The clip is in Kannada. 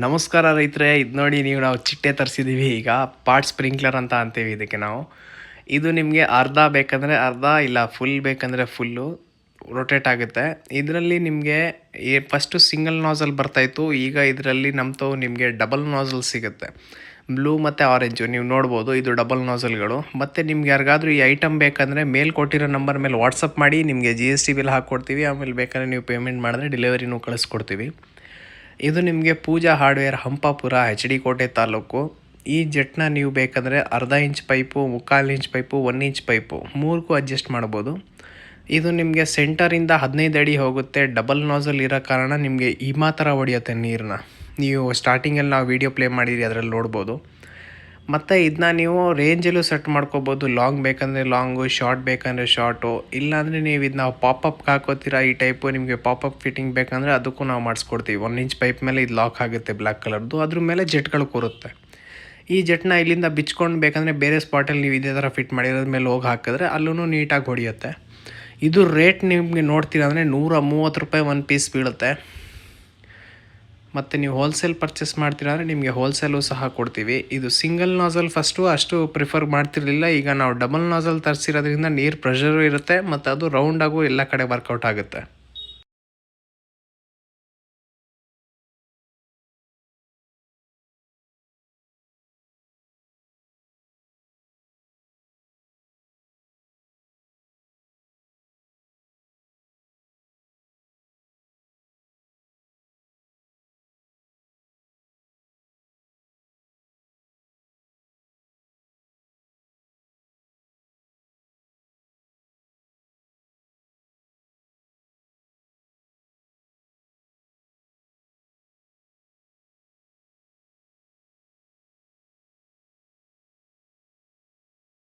ನಮಸ್ಕಾರ ರೈತರೇ, ಇದು ನೋಡಿ ನಾವು ಚಿಟ್ಟೆ ತರಿಸಿದ್ದೀವಿ. ಈಗ ಪಾಟ್ ಸ್ಪ್ರಿಂಕ್ಲರ್ ಅಂತ ಅಂತೀವಿ ಇದಕ್ಕೆ ನಾವು. ಇದು ನಿಮಗೆ ಅರ್ಧ ಬೇಕಂದರೆ ಅರ್ಧ, ಇಲ್ಲ ಫುಲ್ ಬೇಕಂದರೆ ಫುಲ್ಲು ರೊಟೇಟ್ ಆಗುತ್ತೆ. ಇದರಲ್ಲಿ ನಿಮಗೆ ಫಸ್ಟು ಸಿಂಗಲ್ ನಾಸಲ್ ಬರ್ತಾಯಿತ್ತು. ಈಗ ಇದರಲ್ಲಿ ನಮ್ಮತವು ನಿಮಗೆ ಡಬಲ್ ನಾಸಲ್ ಸಿಗುತ್ತೆ. ಬ್ಲೂ ಮತ್ತು ಆರೆಂಜು ನೀವು ನೋಡ್ಬೋದು, ಇದು ಡಬಲ್ ನಾಸಲ್ಗಳು. ಮತ್ತು ನಿಮ್ಗೆ ಯಾರಿಗಾದ್ರೂ ಈ ಐಟಮ್ ಬೇಕಂದರೆ ಮೇಲೆ ಕೊಟ್ಟಿರೋ ನಂಬರ್ ಮೇಲೆ ವಾಟ್ಸಪ್ ಮಾಡಿ, ನಿಮಗೆ GST ಬಿಲ್ ಹಾಕ್ಕೊಡ್ತೀವಿ. ಆಮೇಲೆ ಬೇಕಾದ್ರೆ ನೀವು ಪೇಮೆಂಟ್ ಮಾಡಿದ್ರೆ ಡೆಲಿವರಿನೂ ಕಳಿಸ್ಕೊಡ್ತೀವಿ. ಇದು ನಿಮಗೆ ಪೂಜಾ ಹಾರ್ಡ್ವೇರ್, ಹಂಪಾಪುರ, HD ಕೋಟೆ ತಾಲೂಕು. ಈ ಜೆಟ್ನ ನೀವು ಬೇಕಂದರೆ ಅರ್ಧ inch pipe, 3/4 inch pipe, 1 inch pipe ಮೂರಕ್ಕೂ ಅಡ್ಜಸ್ಟ್ ಮಾಡ್ಬೋದು. ಇದು ನಿಮಗೆ ಸೆಂಟರಿಂದ 15 ಅಡಿ ಹೋಗುತ್ತೆ. ಡಬಲ್ ನಾಸಲ್ ಇರೋ ಕಾರಣ ನಿಮಗೆ ಈ ಮಾತ್ರ ಹೊಡೆಯುತ್ತೆ ನೀರನ್ನ. ನೀವು ಸ್ಟಾರ್ಟಿಂಗಲ್ಲಿ ನಾವು ವೀಡಿಯೋ ಪ್ಲೇ ಮಾಡಿರಿ, ಅದರಲ್ಲಿ ನೋಡ್ಬೋದು. ಮತ್ತು ಇದನ್ನ ನೀವು ರೇಂಜಲ್ಲೂ ಸೆಟ್ ಮಾಡ್ಕೋಬೋದು. ಲಾಂಗ್ ಬೇಕಂದರೆ ಲಾಂಗು, ಶಾರ್ಟ್ ಬೇಕಂದರೆ ಶಾರ್ಟು. ಇಲ್ಲಾಂದರೆ ನೀವು ಇದನ್ನ ಪಾಪಪ್ಗೆ ಹಾಕೋತೀರ ಈ ಟೈಪು. ನಿಮಗೆ ಪಾಪಪ್ ಫಿಟ್ಟಿಂಗ್ ಬೇಕಂದರೆ ಅದಕ್ಕೂ ನಾವು ಮಾಡಿಸ್ಕೊಡ್ತೀವಿ. 1 ಇಂಚ್ ಪೈಪ್ ಮೇಲೆ ಇದು ಲಾಕ್ ಆಗುತ್ತೆ ಬ್ಲ್ಯಾಕ್ ಕಲರ್ದು. ಅದ್ರ ಮೇಲೆ ಜೆಟ್ಗಳು ಕೂರುತ್ತೆ. ಈ ಜೆಟ್ನ ಇಲ್ಲಿಂದ ಬಿಚ್ಕೊಂಡು ಬೇಕಂದರೆ ಬೇರೆ ಸ್ಪಾಟಲ್ಲಿ ನೀವು ಇದೇ ಥರ ಫಿಟ್ ಮಾಡಿರೋದ್ರ ಮೇಲೆ ಹೋಗಿ ಹಾಕಿದ್ರೆ ಅಲ್ಲೂ ನೀಟಾಗಿ ಹೊಡೆಯುತ್ತೆ. ಇದು ರೇಟ್ ನಿಮಗೆ ನೋಡ್ತೀರ ಅಂದರೆ 130 ರೂಪಾಯಿ ಒಂದು ಪೀಸ್ ಬೀಳುತ್ತೆ. ಮತ್ತು ನೀವು ಹೋಲ್ಸೇಲ್ ಪರ್ಚೇಸ್ ಮಾಡ್ತೀರಾ ಅಂದರೆ ನಿಮಗೆ ಹೋಲ್ಸೇಲು ಸಹ ಕೊಡ್ತೀವಿ. ಇದು ಸಿಂಗಲ್ ನಾಸಲ್ ಫಸ್ಟು ಅಷ್ಟು ಪ್ರಿಫರ್ ಮಾಡ್ತಿರಲಿಲ್ಲ. ಈಗ ನಾವು ಡಬಲ್ ನಾಸಲ್ ತರಿಸಿರೋದ್ರಿಂದ ನೀರು ಪ್ರೆಷರು ಇರುತ್ತೆ ಮತ್ತು ಅದು ರೌಂಡಾಗೂ ಎಲ್ಲ ಕಡೆ ವರ್ಕೌಟ್ ಆಗುತ್ತೆ.